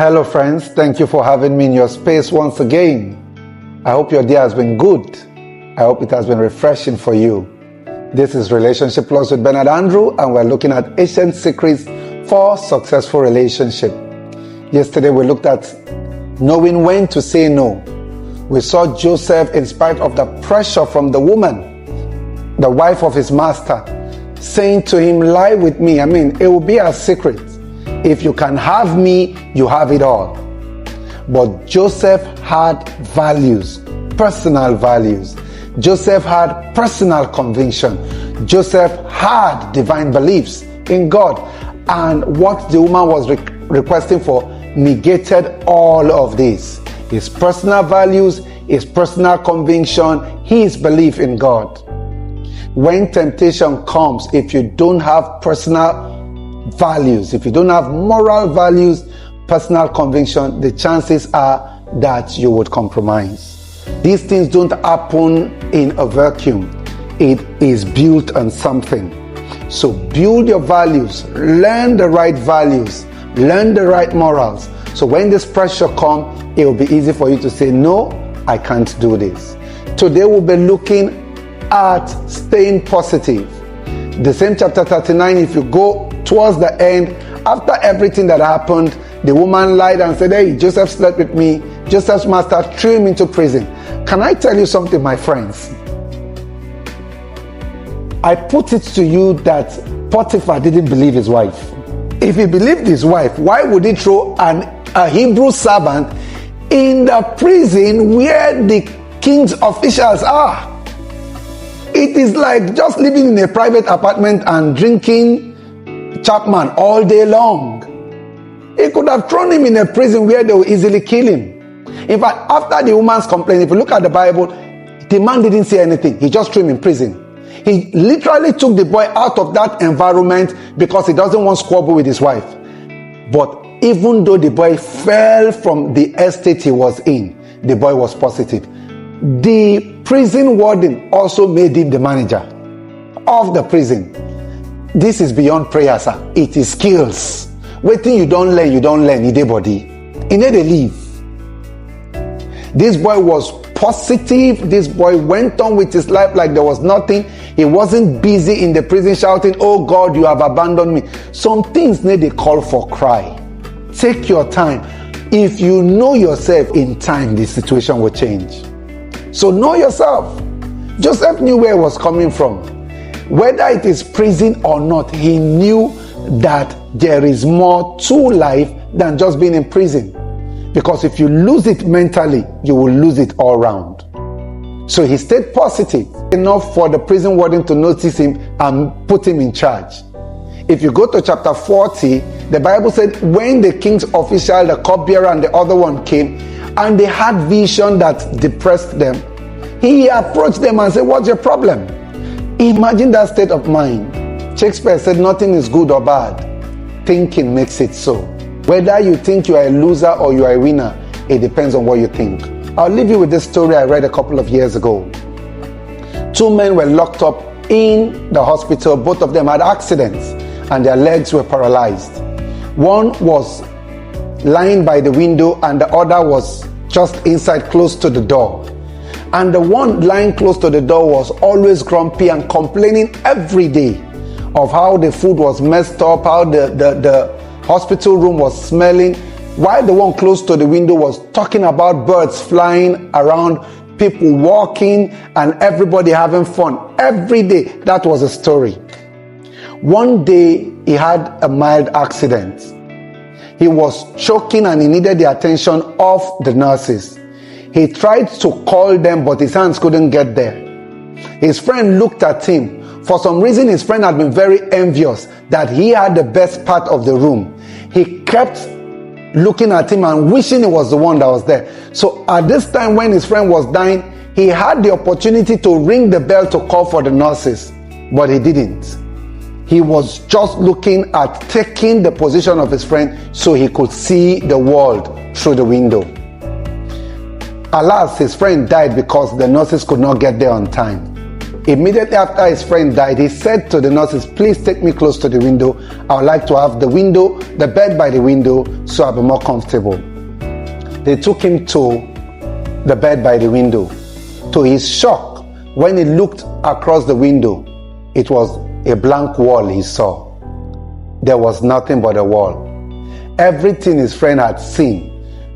Hello friends, thank you for having me in your space once again. I hope your day has been good. I hope it has been refreshing for you. This is Relationship Plus with Bernard Andrew, and we're looking at ancient secrets for successful relationship. Yesterday we looked at knowing when to say no. We saw Joseph, in spite of the pressure from the woman, the wife of his master, saying to him, lie with me. It will be a secret. If you can have me, you have it all. But Joseph had values, personal values. Joseph had personal conviction. Joseph had divine beliefs in God. And what the woman was requesting for negated all of this. His personal values, his personal conviction, his belief in God. When temptation comes, if you don't have personal values, if you don't have moral values, personal conviction, the chances are that you would compromise. These things don't happen in a vacuum. It is built on something. So build your values, learn the right values, learn the right morals. So when this pressure comes, it will be easy for you to say, no, I can't do this. Today we'll be looking at staying positive. The same chapter 39, if you go towards the end, after everything that happened, the woman lied and said, hey, Joseph slept with me. Joseph's master threw him into prison. Can I tell you something, my friends? I put it to you that Potiphar didn't believe his wife. If he believed his wife, why would he throw a Hebrew servant in the prison where the king's officials are? It is like just living in a private apartment and drinking Chapman all day long. He could have thrown him in a prison where they would easily kill him. In fact, after the woman's complaint, if you look at the Bible, the man didn't say anything. He just threw him in prison. He literally took the boy out of that environment because he doesn't want to squabble with his wife. But even though the boy fell from the estate he was in, the boy was positive. The prison warden also made him the manager of the prison. This is beyond prayer, sir. It is skills. Waiting you don't learn, you dey body. You need to leave. This boy was positive. This boy went on with his life like there was nothing. He wasn't busy in the prison shouting, oh God, you have abandoned me. Some things need a call for cry. Take your time. If you know yourself, in time, the situation will change. So know yourself. Joseph knew where he was coming from. Whether it is prison or not, he knew that there is more to life than just being in prison. Because if you lose it mentally, you will lose it all round. So he stayed positive enough for the prison warden to notice him and put him in charge. If you go to chapter 40, the Bible said when the king's official, the cupbearer and the other one came, and they had vision that depressed them, he approached them and said, what's your problem? Imagine that state of mind. Shakespeare said nothing is good or bad. Thinking makes it so. Whether you think you are a loser or you are a winner, it depends on what you think. I'll leave you with this story I read a couple of years ago. Two men were locked up in the hospital. Both of them had accidents and their legs were paralyzed. One was lying by the window and the other was just inside close to the door. And the one lying close to the door was always grumpy and complaining every day of how the food was messed up, how the hospital room was smelling, while the one close to the window was talking about birds flying around, people walking, and everybody having fun. Every day, that was a story. One day, he had a mild accident. He was choking and he needed the attention of the nurses. He tried to call them, but his hands couldn't get there. His friend looked at him. For some reason, his friend had been very envious that he had the best part of the room. He kept looking at him and wishing he was the one that was there. So at this time when his friend was dying, he had the opportunity to ring the bell to call for the nurses, but he didn't. He was just looking at taking the position of his friend so he could see the world through the window. Alas, his friend died because the nurses could not get there on time. Immediately after his friend died, he said to the nurses, please take me close to the window. I would like to have the bed by the window so I'll be more comfortable. They took him to the bed by the window. To his shock, when he looked across the window, it was a blank wall he saw. There was nothing but a wall. Everything his friend had seen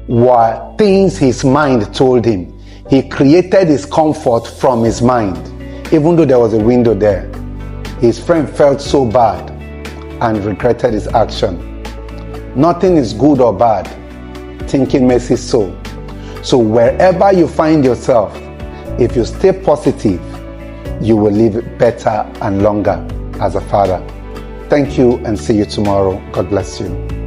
were things his mind told him. He created his comfort from his mind, even though there was a window there. His friend felt so bad and regretted his action. Nothing is good or bad. Thinking makes it so. So wherever you find yourself, if you stay positive, you will live better and longer as a father. Thank you and see you tomorrow. God bless you.